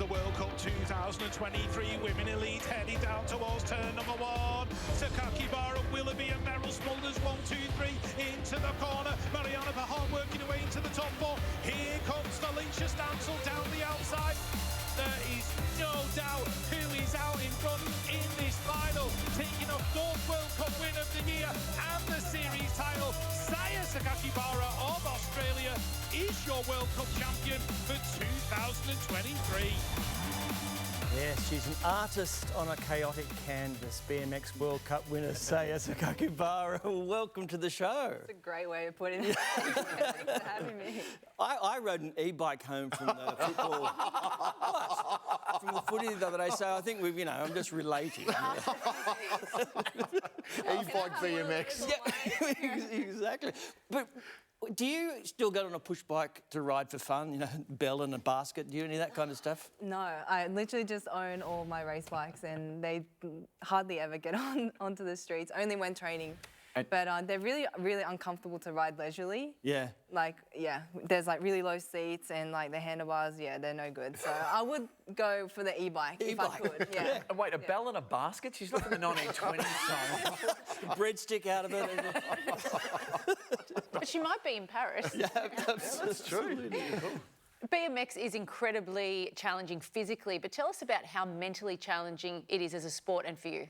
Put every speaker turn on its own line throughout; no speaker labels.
the World Cup 2023 Women Elite heading down towards turn number 1. Sakakibara, Willoughby and Merrill Smulders 1, 2, 3 into the corner. Mariana Pahan working her way into the top 4. Here comes Felicia Stansel down the outside. There is no doubt who is out in front in this final, taking a 4th World Cup win of the year and the series title. Saya Sakakibara of Australia is your World Cup champion for 2023.
Yes, she's an artist on a chaotic canvas. BMX World Cup winner Saya Sakakibara. Welcome to the show.
That's a great way of putting it. Thanks for having me.
I rode an e-bike home from the football. What? From the footy the other day, so I think we've, I'm just relating.
E-bike BMX.
Yeah, exactly. But do you still go on a push bike to ride for fun? Bell and a basket. Do you do any of that kind of stuff?
No, I literally just own all my race bikes, and they hardly ever get onto the streets, only when training. But they're really, really uncomfortable to ride leisurely.
Yeah.
There's really low seats and the handlebars, they're no good. So I would go for the e-bike if I could. Yeah.
Wait, a bell and a basket? She's looking at the 1920s song.
Breadstick out of it.
But she might be in Paris.
Yeah, that's true.
BMX is incredibly challenging physically, but tell us about how mentally challenging it is as a sport and for you.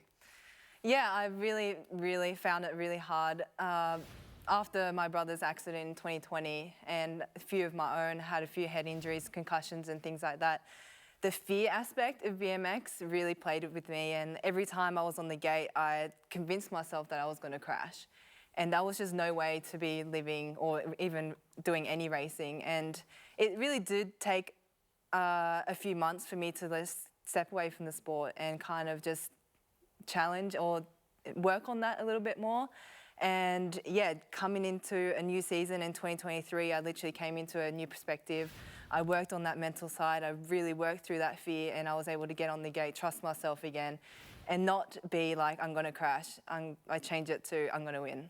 Yeah, I really, really found it really hard. After my brother's accident in 2020 and a few of my own, had a few head injuries, concussions and things like that, the fear aspect of BMX really played with me, and every time I was on the gate, I convinced myself that I was going to crash. And that was just no way to be living or even doing any racing. And it really did take a few months for me to just step away from the sport and kind of just challenge or work on that a little bit more. And yeah, coming into a new season in 2023, I literally came into a new perspective. I worked on that mental side. I really worked through that fear, and I was able to get on the gate, trust myself again, and not be like, I'm going to crash. I change it to, I'm going to win.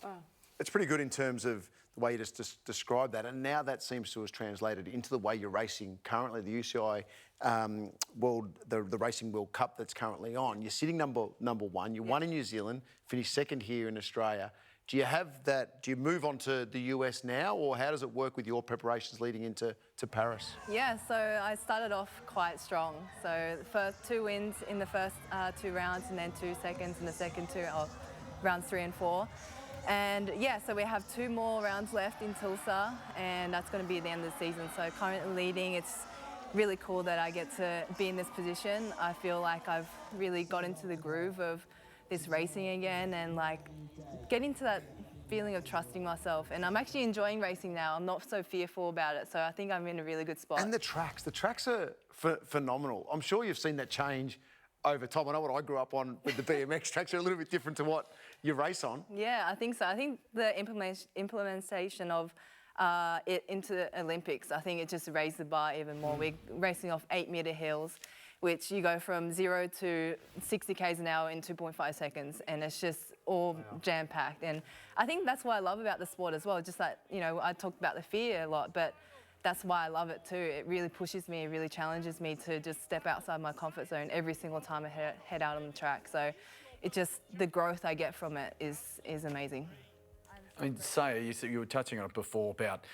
Wow.
It's pretty good in terms of the way you just described that, and now that seems to have translated into the way you're racing currently. The UCI the Racing World Cup that's currently on. You're sitting number 1. You won in New Zealand, finished 2nd here in Australia. Do you have that? Do you move on to the US now, or how does it work with your preparations leading into Paris?
Yeah, so I started off quite strong. So the first 2 wins in the first 2 rounds, and then 2 seconds in the second 2 rounds 3 and 4. And yeah, so we have 2 more rounds left in Tulsa, and that's going to be the end of the season. So currently leading, it's really cool that I get to be in this position. I feel like I've really got into the groove of this racing again, and getting to that feeling of trusting myself. And I'm actually enjoying racing now. I'm not so fearful about it. So I think I'm in a really good spot.
And the tracks are phenomenal. I'm sure you've seen that change over time. I know what I grew up on with the BMX tracks are a little bit different to what you race on.
Yeah, I think so. I think the implementation of it into the Olympics, I think it just raised the bar even more. We're racing off 8-metre hills, which you go from 0 to 60 k's an hour in 2.5 seconds, and it's just all jam-packed. And I think that's what I love about the sport as well, just that, I talked about the fear a lot, but that's why I love it too. It really pushes me, it really challenges me to just step outside my comfort zone every single time I head out on the track. So the growth I get from it is amazing.
I mean, Saya, you were touching on it before about,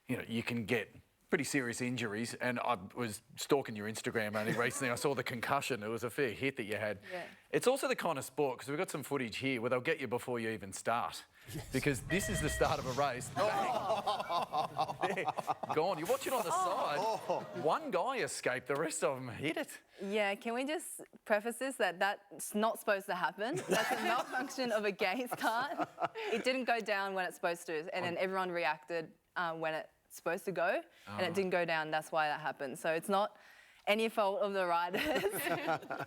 you can get pretty serious injuries, and I was stalking your Instagram only recently. I saw the concussion. It was a fair hit that you had.
Yeah.
It's also the kind of sport, because we've got some footage here where they'll get you before you even start. Yes. Because this is the start of a race. Bang. Gone. You watch it on the side. One guy escaped, the rest of them hit it.
Yeah, can we just preface this that that's not supposed to happen? That's a malfunction of a gate start. It didn't go down when it's supposed to, and then everyone reacted when it's supposed to go, and it didn't go down. That's why that happened. So it's not any fault of the riders.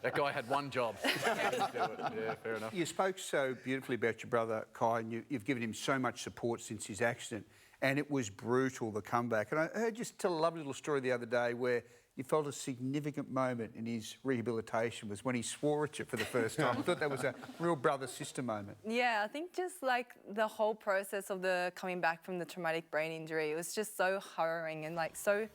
That guy had one job. Yeah, fair enough.
You spoke so beautifully about your brother, Kai, and you've given him so much support since his accident, and it was brutal, the comeback. And I heard you tell a lovely little story the other day where you felt a significant moment in his rehabilitation was when he swore at you for the first time. I thought that was a real brother-sister moment.
Yeah, I think just the whole process of the coming back from the traumatic brain injury, it was just so harrowing and so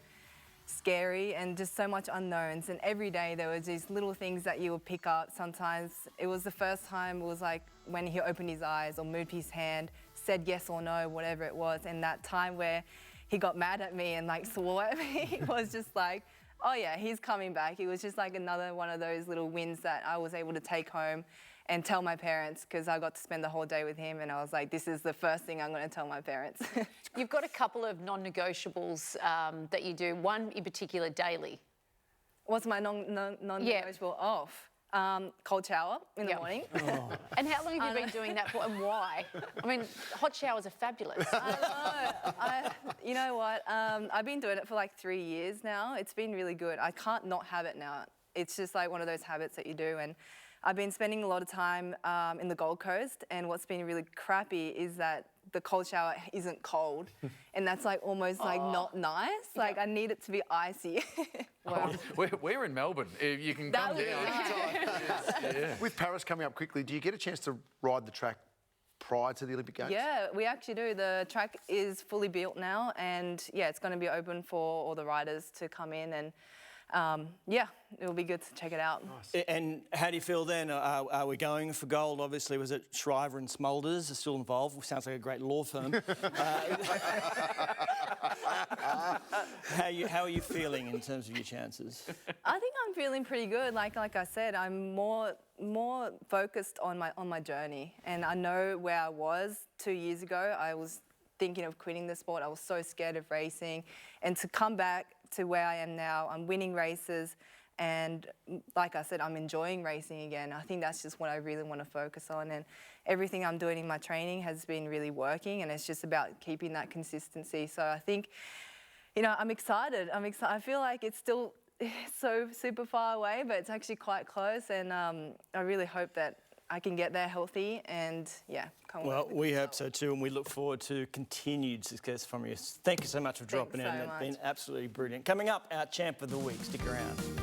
scary and just so much unknowns. And every day there was these little things that you would pick up. Sometimes it was the first time, it was like when he opened his eyes or moved his hand, said yes or no, whatever it was. And that time where he got mad at me and like swore at me was just like, oh yeah, he's coming back. It was just like another one of those little wins that I was able to take home and tell my parents, because I got to spend the whole day with him, and I was like, this is the first thing I'm going to tell my parents.
You've got a couple of non-negotiables that you do, one in particular daily.
What's my non-negotiable? Off? Cold shower in the morning.
Oh. And how long have you been doing that for, and why? I mean, hot showers are fabulous.
I know. You know what? I've been doing it for like 3 years now. It's been really good. I can't not have it now. It's just like one of those habits that you do. And I've been spending a lot of time in the Gold Coast, and what's been really crappy is that the cold shower isn't cold, and that's like almost like not nice. Like I need it to be icy.
Wow.
We're in Melbourne. You can come down.
With Paris coming up quickly, do you get a chance to ride the track prior to the Olympic Games?
Yeah, we actually do. The track is fully built now, and yeah, it's going to be open for all the riders to come in, and yeah, it'll be good to check it out.
Nice. And how do you feel then? Are we going for gold? Obviously, was it Shriver and Smulders are still involved? Sounds like a great law firm. How are you feeling in terms of your chances?
I think I'm feeling pretty good. Like I said, I'm more focused on my journey, and I know where I was 2 years ago. I was thinking of quitting the sport. I was so scared of racing, and to come back to where I am now, I'm winning races, and like I said, I'm enjoying racing again. I think that's just what I really want to focus on, and everything I'm doing in my training has been really working, and it's just about keeping that consistency. So I think, you know, I'm excited. I feel like it's still so super far away, but it's actually quite close, and I really hope that I can get there healthy, and yeah.
Well, we hope so too, and we look forward to continued success from you. Thank you so much for dropping in. It's been absolutely brilliant. Coming up, our champ of the week. Stick around.